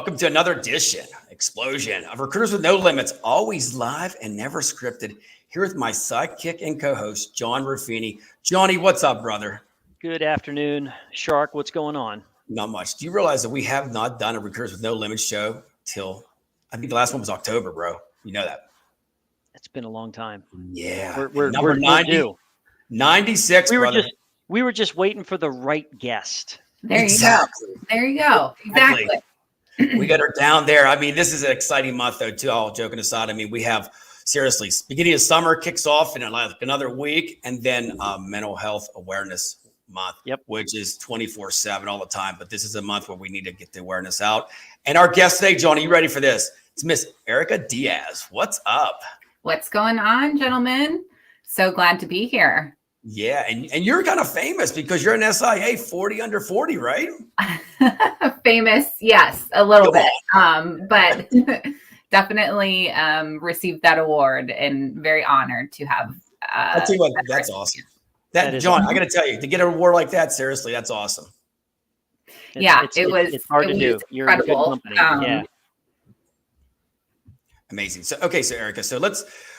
Welcome to another explosion of Recruiters with No Limits, always live and never scripted. Here with my sidekick and co-host, John Ruffini. Johnny, what's up, brother? Good afternoon, Shark. What's going on? Not much. Do you realize that we have not done a Recruiters with No Limits show till, I think the last one was October, bro. You know that. It's been a long time. Yeah. We're number 90. 96, brother. We were just waiting for the right guest. There you go. Exactly. We got her down there. I mean, this is an exciting month, though, too. All joking aside, I mean, we have, seriously, beginning of summer kicks off in like another week, and then Mental Health Awareness Month, which is 24/7 all the time. But this is a month where we need to get the awareness out. And our guest today, Johnny, you ready for this? It's Miss Erika Diaz. What's up? What's going on, gentlemen? So glad to be here. Yeah, and you're kind of famous because you're an SIA 40 under 40, right? Famous, yes, a little bit. But definitely received that award and very honored to have. I'll tell you what, that's awesome. That John, I got to tell you, to get an award like that, seriously, that's awesome. It's hard to do. You're in good company. Yeah. Amazing. So, okay, so Erika,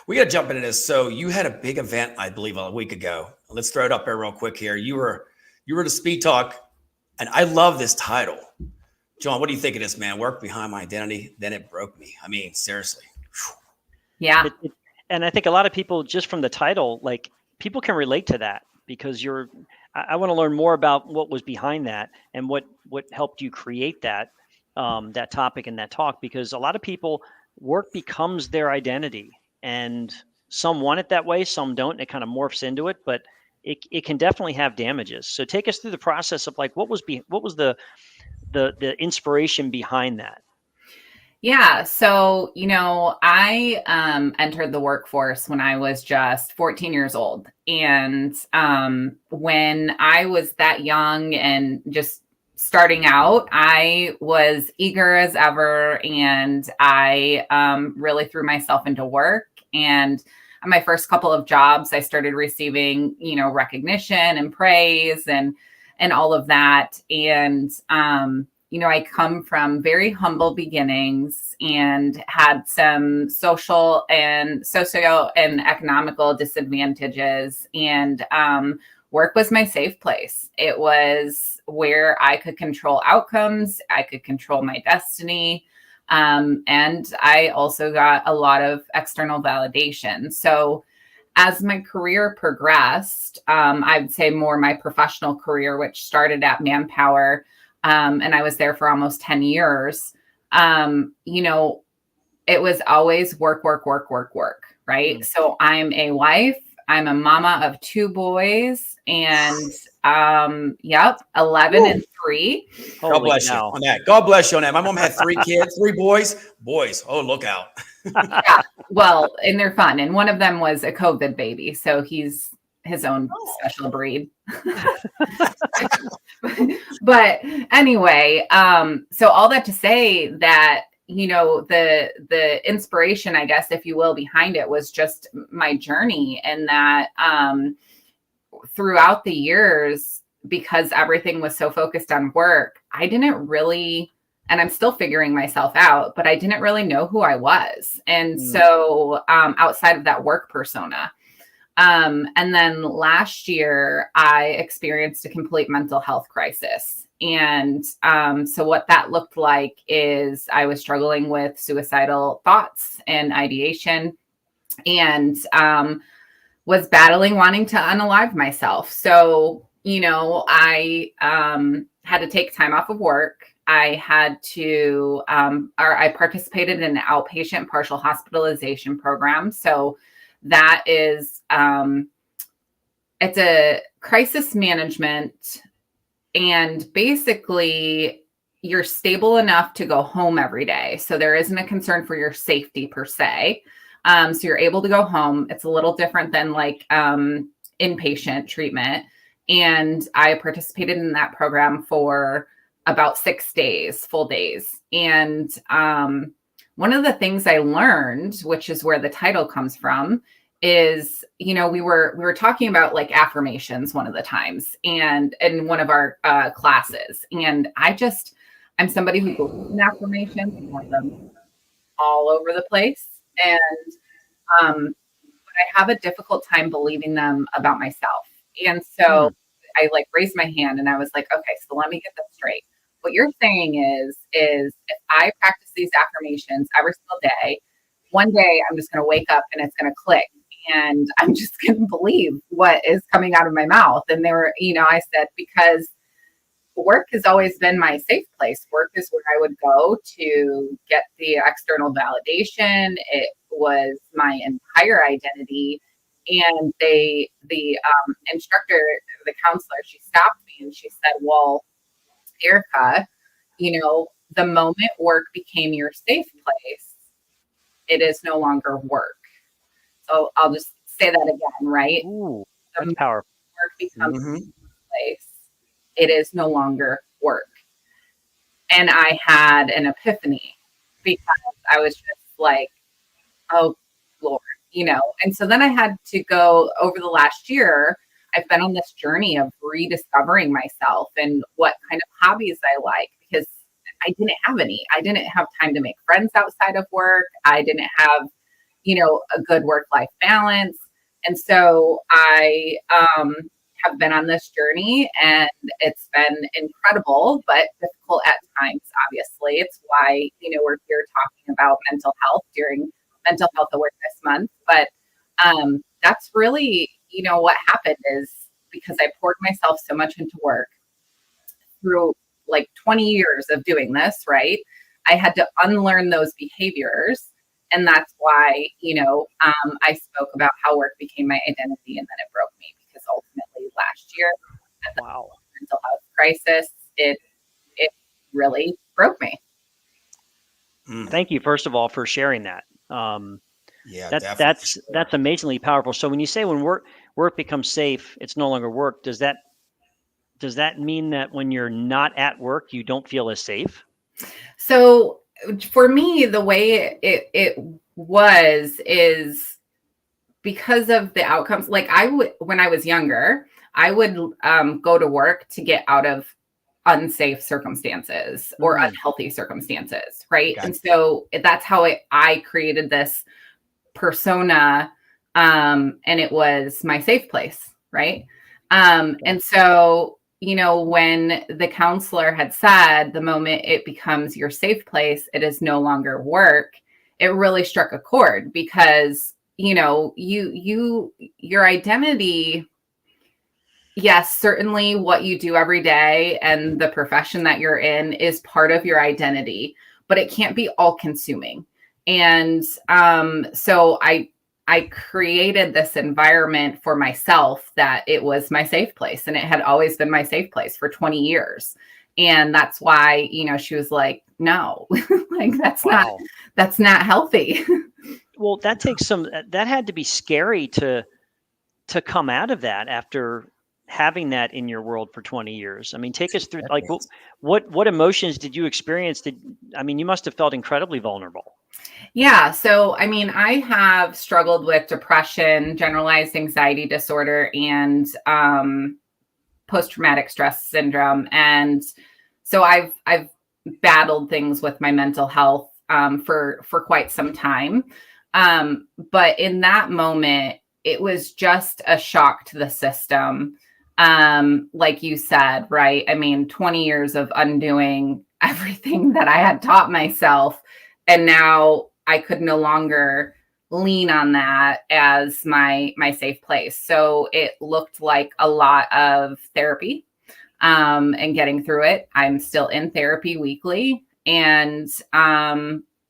we got to jump into this. So you had a big event, I believe, a week ago. Let's throw it up there real quick here. You were to Speed Talk, and I love this title. John, what do you think of this, man? Work behind my identity, then it broke me. I mean, seriously. Yeah. And I think a lot of people, just from the title, like people can relate to that because I want to learn more about what was behind that and what helped you create that topic and that talk, because a lot of people, work becomes their identity, and some want it that way, some don't. It kind of morphs into it, but it can definitely have damages. So take us through the process of like what was the inspiration behind that? Yeah. So, I entered the workforce when I was just 14 years old. And when I was that young and just starting out, I was eager as ever, and I really threw myself into work. And on my first couple of jobs, I started receiving, recognition and praise and all of that. And, I come from very humble beginnings and had some social and socio and economical disadvantages. And work was my safe place. It was where I could control outcomes. I could control my destiny. And I also got a lot of external validation. So as my career progressed, I would say more my professional career, which started at Manpower, and I was there for almost 10 years, it was always work, right? Mm-hmm. So I'm a wife. I'm a mama of 2 boys, and 11 and 3. God bless you on that. God bless you on that. My mom had 3 kids, 3 boys. Boys, oh, look out. Yeah, well, and they're fun. And one of them was a COVID baby, so he's his own special breed. But anyway, so all that to say that, the inspiration, I guess, if you will, behind it was just my journey. And that throughout the years, because everything was so focused on work, I didn't really, and I'm still figuring myself out, but I didn't really know who I was. And so outside of that work persona. And then last year, I experienced a complete mental health crisis. And so what that looked like is I was struggling with suicidal thoughts and ideation, and was battling wanting to unalive myself. So, I had to take time off of work. I had to, I participated in an outpatient partial hospitalization program. So that is, it's a crisis management, and basically you're stable enough to go home every day. So there isn't a concern for your safety per se. So you're able to go home. It's a little different than like inpatient treatment. And I participated in that program for about 6 days, full days. And one of the things I learned, which is where the title comes from, is, we were talking about like affirmations one of the times, and in one of our classes. And I'm somebody who believes in affirmations and has them all over the place. And but I have a difficult time believing them about myself. And so I like raised my hand and I was like, okay, so let me get this straight. What you're saying is if I practice these affirmations every single day, one day I'm just going to wake up and it's going to click and I'm just going to believe what is coming out of my mouth. And they were, I said, because work has always been my safe place. Work is where I would go to get the external validation. It was my entire identity. And the instructor, the counselor, she stopped me and she said, well, Erika, the moment work became your safe place, it is no longer work. So I'll just say that again, right? Ooh, that's powerful. Work becomes a safe place, it is no longer work. And I had an epiphany because I was just like, oh, Lord, And so then I had to go over the last year. I've been on this journey of rediscovering myself and what kind of hobbies I like, because I didn't have any. I didn't have time to make friends outside of work. I didn't have, a good work-life balance. And so I have been on this journey and it's been incredible, but difficult at times, obviously. It's why, we're here talking about mental health during Mental Health Awareness Month. But that's really, what happened is because I poured myself so much into work through like 20 years of doing this, right? I had to unlearn those behaviors. And that's why, I spoke about how work became my identity and then it broke me because ultimately last year at the mental health crisis, it really broke me. Thank you, first of all, for sharing that. That's amazingly powerful. So when you say when work becomes safe, it's no longer work. Does that mean that when you're not at work, you don't feel as safe? So for me, the way it was is because of the outcomes. Like when I was younger, I would go to work to get out of unsafe circumstances or unhealthy circumstances, right? Gotcha. And so that's how I created this persona, and it was my safe place, right? And so, when the counselor had said the moment it becomes your safe place, it is no longer work, it really struck a chord because, your identity, yes, certainly what you do every day and the profession that you're in is part of your identity, but it can't be all consuming. And so I created this environment for myself that it was my safe place, and it had always been my safe place for 20 years. And that's why, she was like, no, like that's not healthy. Well, that had to be scary to come out of that after having that in your world for 20 years. I mean, take us through, like, what emotions did you experience? You must have felt incredibly vulnerable. Yeah. So, I have struggled with depression, generalized anxiety disorder, and post-traumatic stress syndrome. And so I've battled things with my mental health for quite some time. But in that moment, it was just a shock to the system. Like you said, right? 20 years of undoing everything that I had taught myself. And now I could no longer lean on that as my safe place. So it looked like a lot of therapy, and getting through it. I'm still in therapy weekly and,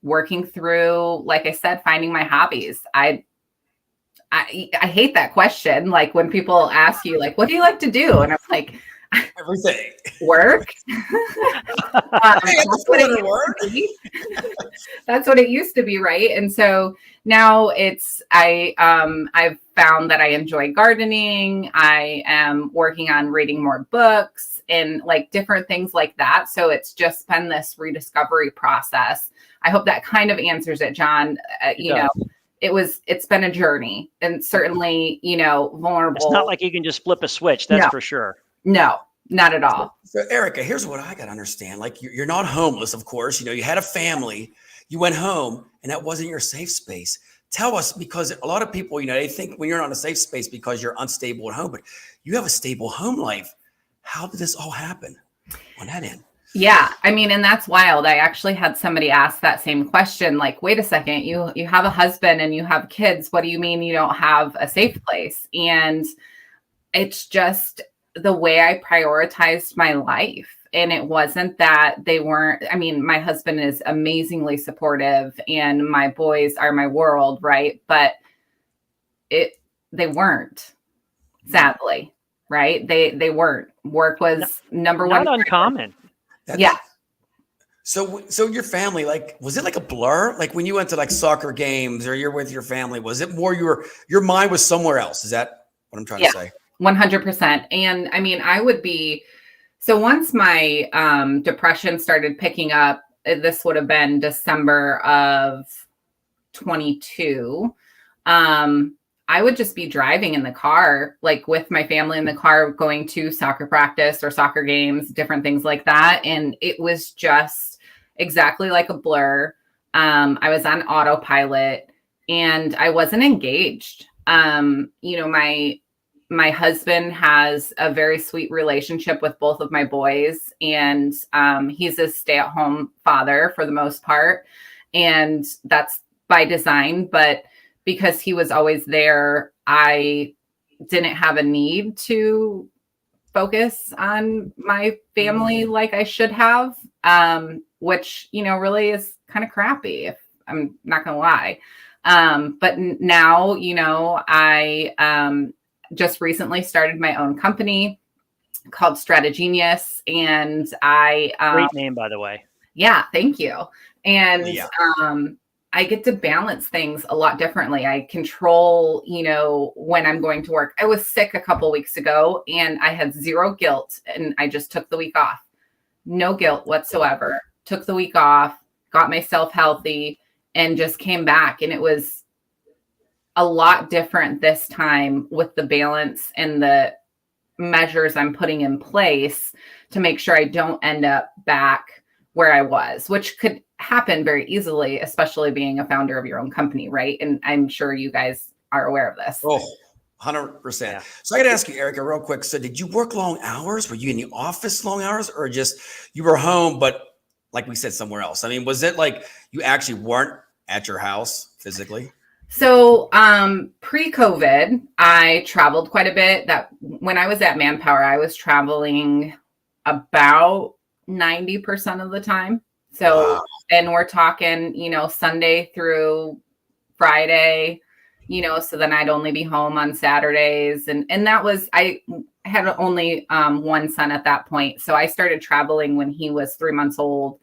working through, like I said, finding my hobbies. I hate that question. Like when people ask you, like, what do you like to do? And I'm like, everything. Work. That's what it work. That's what it used to be, right? And so now I've found that I enjoy gardening. I am working on reading more books and like different things like that. So it's just been this rediscovery process. I hope that kind of answers it, John. It's been a journey and certainly, vulnerable. It's not like you can just flip a switch. That's for sure. No, Not at all. So Erika, here's what I got to understand. Like you're not homeless, of course. You know, you had a family, you went home, and that wasn't your safe space. Tell us, because a lot of people, you know, they think when you're not in a safe space because you're unstable at home, but you have a stable home life. How did this all happen on that end? Yeah, I mean, and that's wild. I actually had somebody ask that same question, like, wait a second, you have a husband and you have kids. What do you mean you don't have a safe place? And it's just the way I prioritized my life. And it wasn't that they weren't, I mean, my husband is amazingly supportive and my boys are my world, right? But they weren't, sadly, right? They weren't. Work was number one. Not uncommon. Yeah. So your family, like, was it like a blur? Like when you went to like soccer games or you're with your family, was it more your mind was somewhere else? Is that what I'm trying to say? 100%. And I mean, so once my depression started picking up, this would have been December of 22. I would just be driving in the car, like with my family in the car, going to soccer practice or soccer games, different things like that. And it was just exactly like a blur. I was on autopilot and I wasn't engaged. You know, my husband has a very sweet relationship with both of my boys, and he's a stay-at-home father for the most part. And that's by design, but because he was always there, I didn't have a need to focus on my family like I should have, which, you know, really is kind of crappy, if I'm not going to lie. But now, you know, I just recently started my own company called Strategenius, and great name, by the way. Yeah, thank you. And I get to balance things a lot differently. I control, you know, when I'm going to work. I was sick a couple weeks ago and I had zero guilt, and I just took the week off. No guilt whatsoever. Took the week off, got myself healthy, and just came back. And it was a lot different this time with the balance and the measures I'm putting in place to make sure I don't end up back where I was, which could happen very easily, especially being a founder of your own company, right? And I'm sure you guys are aware of this. Oh, 100%. Yeah. So I got to ask you, Erika, real quick. So did you work long hours? Were you in the office long hours, or just you were home, but like we said, somewhere else? I mean, was it like you actually weren't at your house physically? So pre-COVID, I traveled quite a bit. That when I was at Manpower, I was traveling about 90% of the time. So, and we're talking, you know, Sunday through Friday, you know, so then I'd only be home on Saturdays. And that was, I had only one son at that point. So I started traveling when he was 3 months old.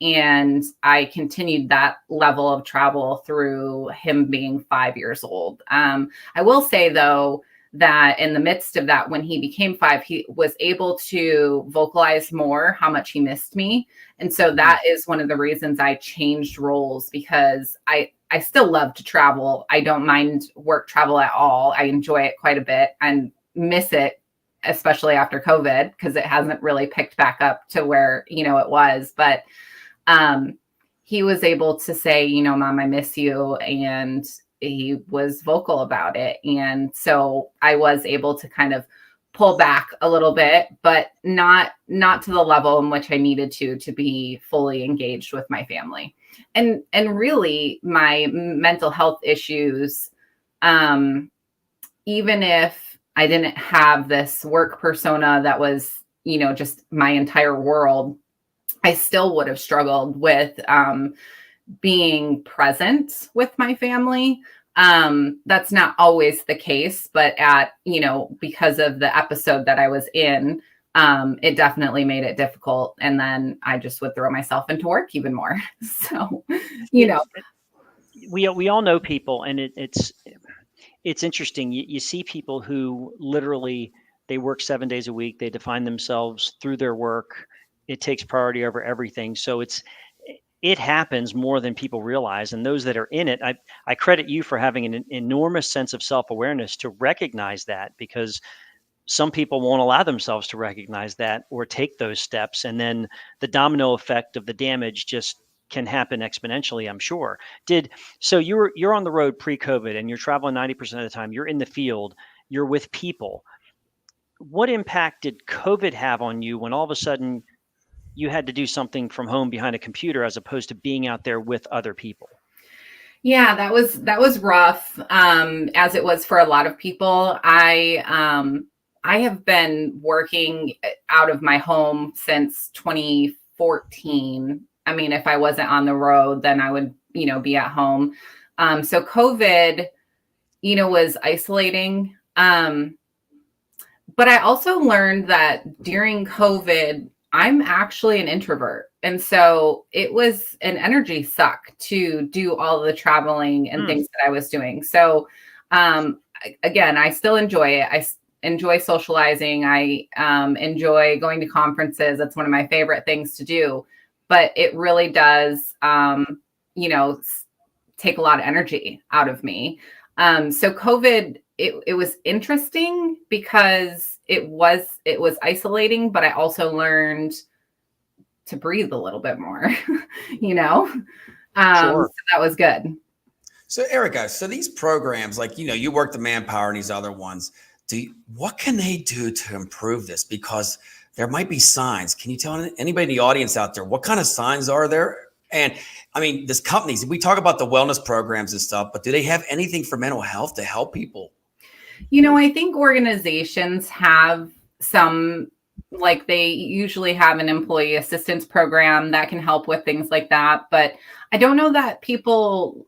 And I continued that level of travel through him being 5 years old. I will say, though, that in the midst of that, when he became 5, he was able to vocalize more how much he missed me. And so that is one of the reasons I changed roles, because I still love to travel. I don't mind work travel at all. I enjoy it quite a bit and miss it, especially after COVID, because it hasn't really picked back up to where, you know, it was. But he was able to say, you know, Mom, I miss you. And he was vocal about it. And so I was able to kind of pull back a little bit, but not to the level in which I needed to be fully engaged with my family. And really my mental health issues, even if I didn't have this work persona that was, you know, just my entire world, I still would have struggled with being present with my family. That's not always the case, but you know, because of the episode that I was in, it definitely made it difficult. And then I just would throw myself into work even more. So, you know, we all know people, and it's interesting. You see people who literally, they work 7 days a week. They define themselves through their work. It takes priority over everything. So it happens more than people realize. And those that are in it, I credit you for having an enormous sense of self-awareness to recognize that, because some people won't allow themselves to recognize that or take those steps. And then the domino effect of the damage just can happen exponentially, I'm sure. So you're on the road pre-COVID and you're traveling 90% of the time, you're in the field, you're with people. What impact did COVID have on you when all of a sudden you had to do something from home behind a computer as opposed to being out there with other people? Yeah, that was rough. As it was for a lot of people. I have been working out of my home since 2014. I mean, if I wasn't on the road, then I would, be at home. So COVID, was isolating. But I also learned that during COVID, I'm actually an introvert. And so it was an energy suck to do all the traveling and things that I was doing. So again, I still enjoy it. I enjoy socializing. I enjoy going to conferences. That's one of my favorite things to do. But it really does, take a lot of energy out of me. So COVID, it was interesting because it was isolating, but I also learned to breathe a little bit more, Sure. So that was good. So Erika, so these programs, like, you work the Manpower and these other ones, what can they do to improve this? Because there might be signs. Can you tell anybody in the audience out there, what kind of signs are there? And I mean, there's companies, we talk about the wellness programs and stuff, but do they have anything for mental health to help people? I think organizations have some, like they usually have an employee assistance program that can help with things like that. But I don't know that people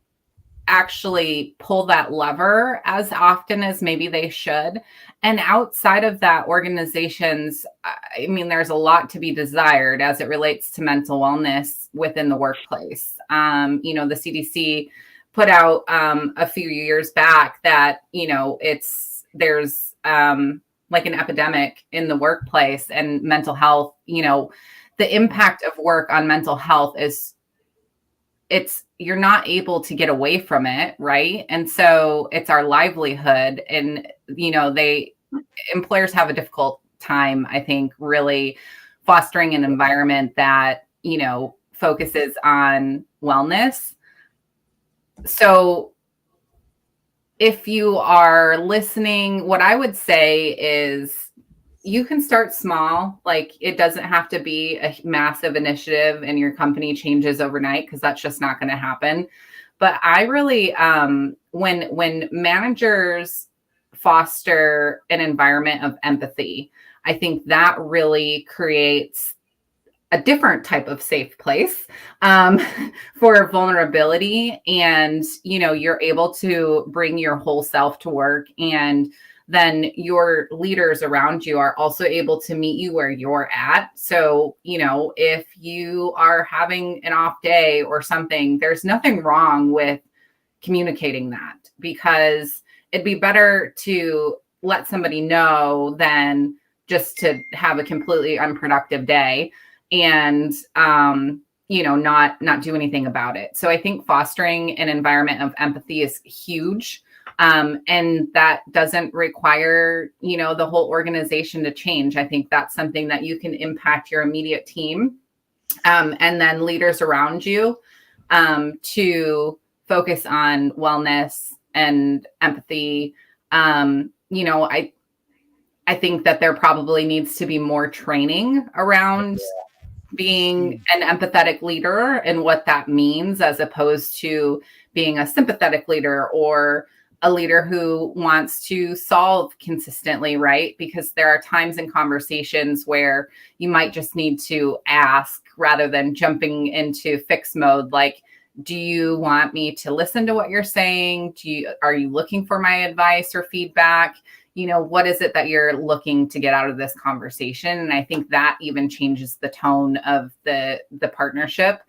actually pull that lever as often as maybe they should. And outside of that, organizations, I mean, there's a lot to be desired as it relates to mental wellness within the workplace. The CDC put out a few years back that, there's like an epidemic in the workplace and mental health. The impact of work on mental health is you're not able to get away from it, right? And so it's our livelihood, and employers have a difficult time, I think, really fostering an environment that focuses on wellness. So if you are listening, what I would say is you can start small. Like, it doesn't have to be a massive initiative and your company changes overnight, because that's just not going to happen. But I really, when managers foster an environment of empathy, I think that really creates a different type of safe place for vulnerability. And, you're able to bring your whole self to work, and then your leaders around you are also able to meet you where you're at. So, if you are having an off day or something, there's nothing wrong with communicating that, because it'd be better to let somebody know than just to have a completely unproductive day and, not do anything about it. So I think fostering an environment of empathy is huge. And that doesn't require, the whole organization to change. I think that's something that you can impact your immediate team, and then leaders around you, to focus on wellness and empathy. I think that there probably needs to be more training around being an empathetic leader and what that means, as opposed to being a sympathetic leader or a leader who wants to solve consistently, right? Because there are times in conversations where you might just need to ask rather than jumping into fix mode. Like, do you want me to listen to what you're saying? Are you looking for my advice or feedback? What is it that you're looking to get out of this conversation? And I think that even changes the tone of the partnership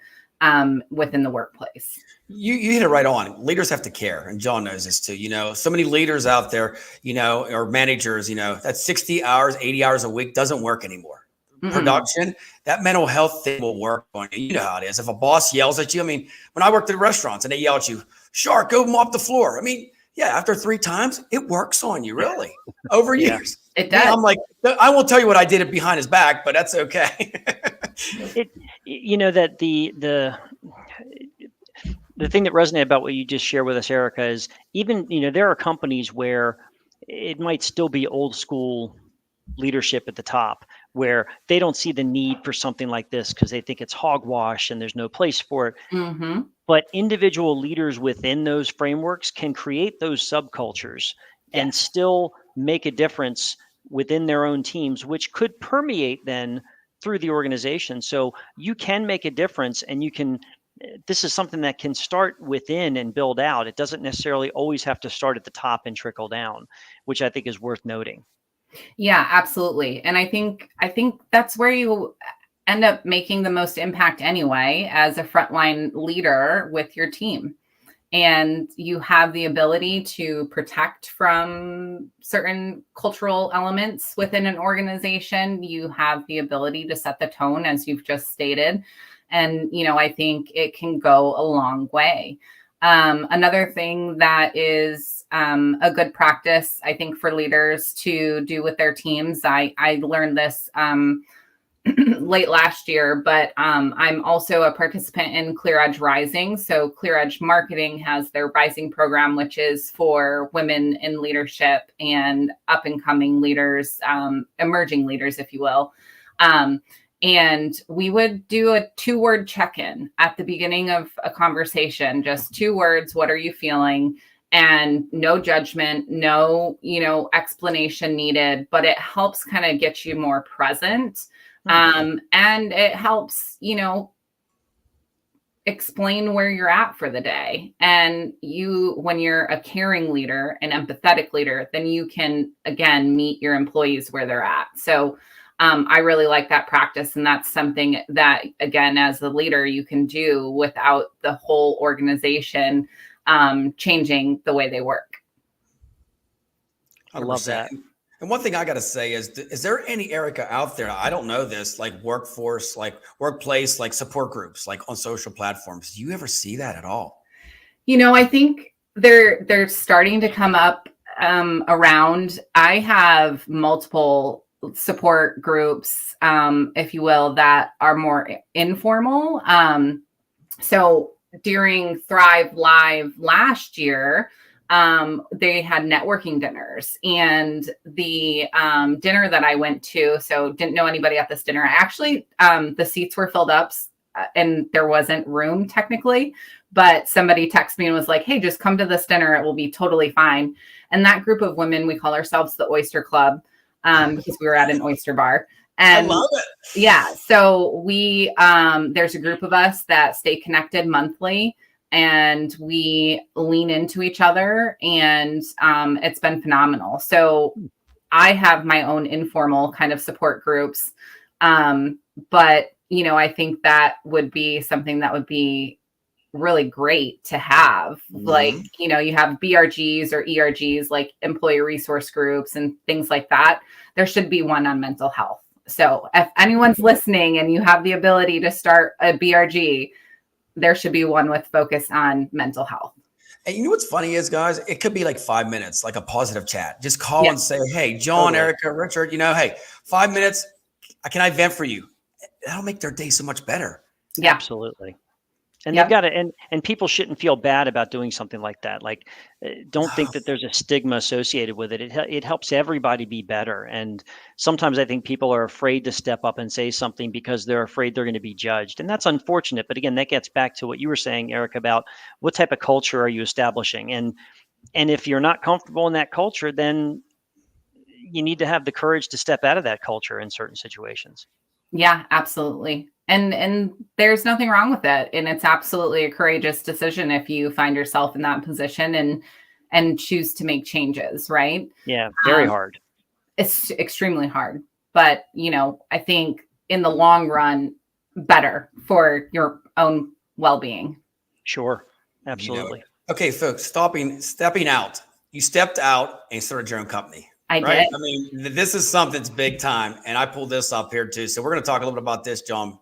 within the workplace. You hit it right on. Leaders have to care. And John knows this too. So many leaders out there, or managers, that 60 hours, 80 hours a week doesn't work anymore. Mm-hmm. Production, that mental health thing will work on you. You know how it is. If a boss yells at you, I mean, when I worked at restaurants and they yell at you, "Shark, go mop the floor." I mean, Yeah, after 3 times, it works on you, really, over Yeah. years. It does. I'm like, I won't tell you what I did it behind his back, but that's okay. That the thing that resonated about what you just shared with us, Erica, is even, there are companies where it might still be old school leadership at the top, where they don't see the need for something like this because they think it's hogwash and there's no place for it. Mm-hmm. But individual leaders within those frameworks can create those subcultures and Yes. still make a difference within their own teams, which could permeate then through the organization. So you can make a difference, and this is something that can start within and build out. It doesn't necessarily always have to start at the top and trickle down, which I think is worth noting. Yeah, absolutely. And I think that's where you end up making the most impact anyway, as a frontline leader with your team. And you have the ability to protect from certain cultural elements within an organization. You have the ability to set the tone, as you've just stated. And, I think it can go a long way. Another thing that is a good practice, I think, for leaders to do with their teams, I learned this late last year, but I'm also a participant in Clear Edge Rising. So Clear Edge Marketing has their Rising program, which is for women in leadership and up and coming leaders, emerging leaders, if you will. And we would do a 2-word check-in at the beginning of a conversation, just 2 words. What are you feeling? And no judgment, no, explanation needed, but it helps kind of get you more present. And it helps, explain where you're at for the day. And when you're a caring leader, an empathetic leader, then you can, again, meet your employees where they're at. So I really like that practice. And that's something that, again, as a leader, you can do without the whole organization changing the way they work. I love that. And one thing I got to say is there any Erica out there? I don't know this, like workforce, like workplace, like support groups, like on social platforms. Do you ever see that at all? I think they're starting to come up around. I have multiple support groups, if you will, that are more informal. So during Thrive Live last year, they had networking dinners, and the dinner that I went to, so didn't know anybody at this dinner. I actually, the seats were filled up and there wasn't room technically, but somebody texted me and was like, hey, just come to this dinner. It will be totally fine. And that group of women, we call ourselves the Oyster Club, because we were at an oyster bar. And I love it. Yeah. So we, there's a group of us that stay connected monthly, and we lean into each other, and it's been phenomenal. So I have my own informal kind of support groups. But, I think that would be something that would be really great to have. Mm-hmm. Like, you have BRGs or ERGs, like employee resource groups and things like that. There should be one on mental health. So if anyone's listening and you have the ability to start a BRG, there should be one with focus on mental health. And you know what's funny is, guys, it could be like 5 minutes, like a positive chat. Just call and say, hey, John, Erica, Richard, hey, 5 minutes. Can I vent for you? That'll make their day so much better. Yeah, absolutely. And they've got to, and people shouldn't feel bad about doing something like that. Like, don't think that there's a stigma associated with it. It helps everybody be better. And sometimes I think people are afraid to step up and say something because they're afraid they're going to be judged. And that's unfortunate. But again, that gets back to what you were saying, Erica, about what type of culture are you establishing? And if you're not comfortable in that culture, then you need to have the courage to step out of that culture in certain situations. Yeah, absolutely. And there's nothing wrong with it. And it's absolutely a courageous decision if you find yourself in that position and choose to make changes, right? Yeah, very hard. It's extremely hard. But, I think in the long run, better for your own well-being. Sure. Absolutely. Okay, folks, stepping out. You stepped out and started your own company. I right? did. I mean, this is something that's big time. And I pulled this up here too. So we're going to talk a little bit about this, John.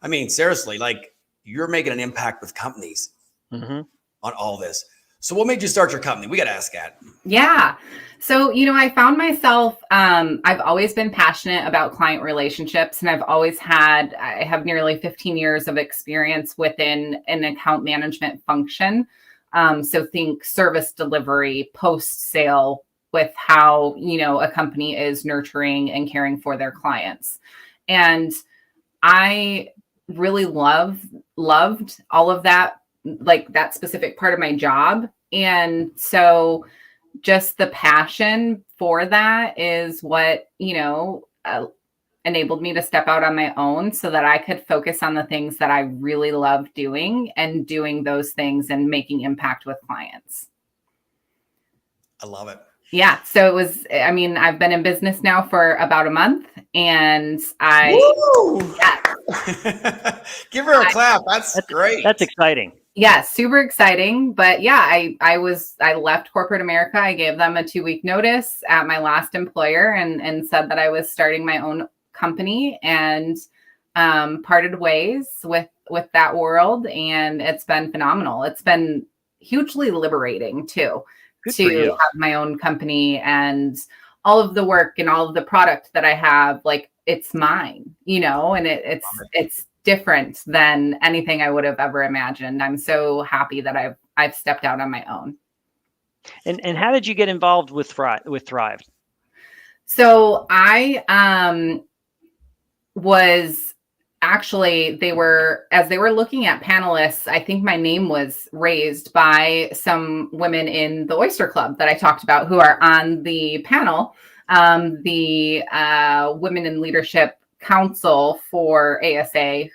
I mean, seriously, like, you're making an impact with companies on all this. So what made you start your company? We got to ask that. Yeah. So, I found myself, I've always been passionate about client relationships, and I have nearly 15 years of experience within an account management function. So think service delivery, post sale, with how, a company is nurturing and caring for their clients. And I really loved all of that, like that specific part of my job. And so just the passion for that is what, enabled me to step out on my own so that I could focus on the things that I really love doing, and doing those things and making impact with clients. I love it. Yeah. So I've been in business now for about a month, and Give her a clap. That's great. That's exciting. Yeah, super exciting. But yeah, I left corporate America. I gave them a 2-week notice at my last employer, and said that I was starting my own company, and parted ways with that world. And it's been phenomenal. It's been hugely liberating too. Good to for you. have my own company, and all of the work and all of the product that I have, like, it's mine, and it's different than anything I would have ever imagined. I'm so happy that I've stepped out on my own. And how did you get involved with Thrive? So I was actually, as they were looking at panelists, I think my name was raised by some women in the Oyster Club that I talked about, who are on the panel, the Women in Leadership Council for ASA,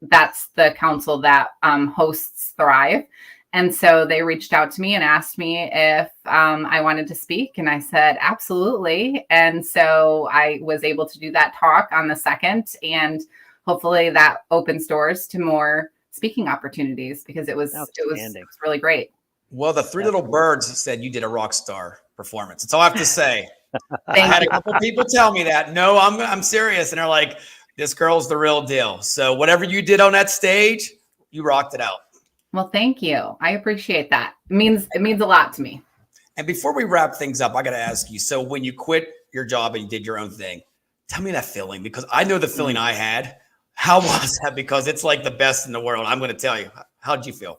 that's the council that hosts Thrive. And so they reached out to me and asked me if I wanted to speak. And I said, absolutely. And so I was able to do that talk on the 2nd. And hopefully that opens doors to more speaking opportunities, because it was really great. Well, the Three Little Birds said you did a rock star performance. That's all I have to say. I had a couple people tell me that. No, I'm serious. And they're like, this girl's the real deal. So whatever you did on that stage, you rocked it out. Well, thank you. I appreciate that. It means a lot to me. And before we wrap things up, I got to ask you, so when you quit your job and you did your own thing, tell me that feeling, because I know the feeling I had. How was that? Because it's like the best in the world. I'm going to tell you. How did you feel?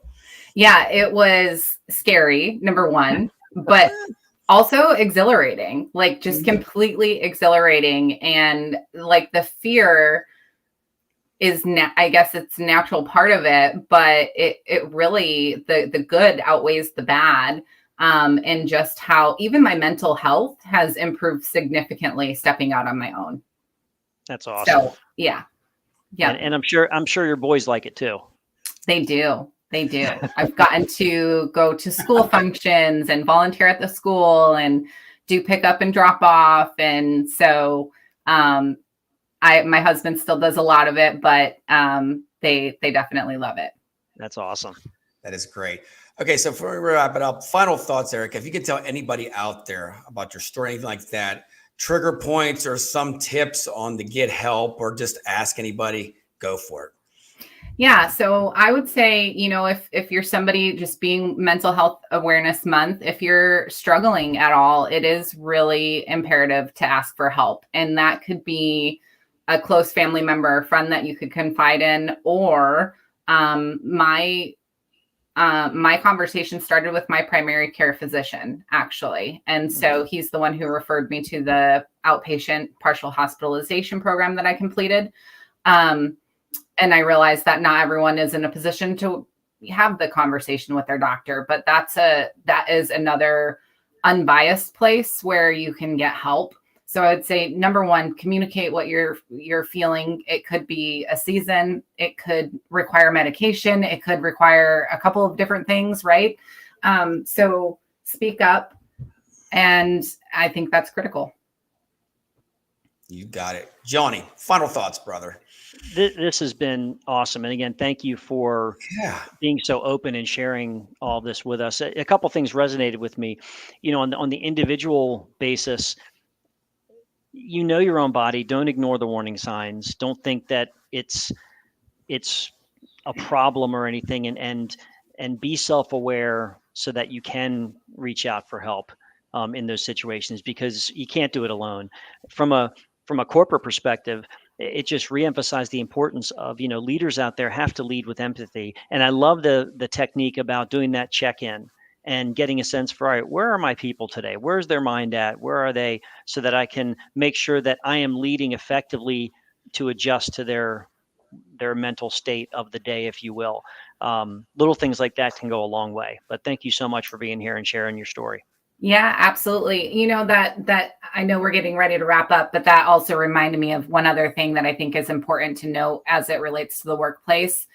Yeah, it was scary, number one, but also exhilarating, like just completely exhilarating. And like the fear is, I guess it's a natural part of it, but it really, the good outweighs the bad. And just how even my mental health has improved significantly stepping out on my own. That's awesome. So yeah. Yeah. And I'm sure your boys like it too. They do. I've gotten to go to school functions and volunteer at the school and do pick up and drop off. And so my husband still does a lot of it, but they definitely love it. That's awesome. That is great. Okay, so before we wrap it up, final thoughts, Erika. If you could tell anybody out there about your story, anything like that, trigger points or some tips on to get help, or just ask anybody, go for it. Yeah. So I would say, if you're somebody, just being Mental Health Awareness Month, if you're struggling at all, it is really imperative to ask for help. And that could be a close family member or friend that you could confide in, or my conversation started with my primary care physician, actually. And so he's the one who referred me to the outpatient partial hospitalization program that I completed. And I realized that not everyone is in a position to have the conversation with their doctor, but that is another unbiased place where you can get help. So I would say, number one, communicate what you're feeling. It could be a season. It could require medication. It could require a couple of different things, right? So speak up. And I think that's critical. You got it. Johnny, final thoughts, brother. This has been awesome. And again, thank you for being so open and sharing all this with us. A couple things resonated with me, on the individual basis. Your own body. Don't ignore the warning signs. Don't think that it's a problem or anything, and be self-aware so that you can reach out for help in those situations, because you can't do it alone. From a corporate perspective, it just reemphasized the importance of, leaders out there have to lead with empathy. And I love the technique about doing that check-in and getting a sense for, all right, where are my people today? Where's their mind at? Where are they? So that I can make sure that I am leading effectively to adjust to their mental state of the day, if you will. Little things like that can go a long way. But thank you so much for being here and sharing your story. Yeah, absolutely. That I know we're getting ready to wrap up, but that also reminded me of one other thing that I think is important to note as it relates to the workplace.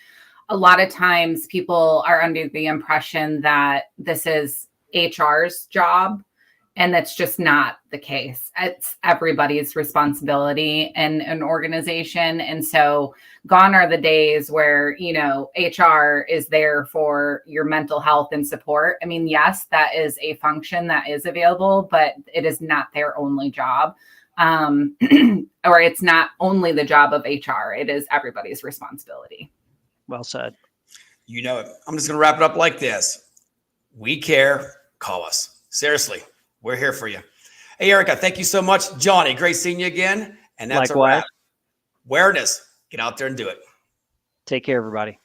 A lot of times people are under the impression that this is HR's job, and that's just not the case. It's everybody's responsibility in an organization. And so gone are the days where, HR is there for your mental health and support. I mean, yes, that is a function that is available, but it is not their only job. Or it's not only the job of HR. It is everybody's responsibility. Well said. You know it. I'm just going to wrap it up like this. We care. Call us. Seriously. We're here for you. Hey, Erika, thank you so much. Johnny, great seeing you again. And that's Likewise. a wrap. Awareness. Get out there and do it. Take care, everybody.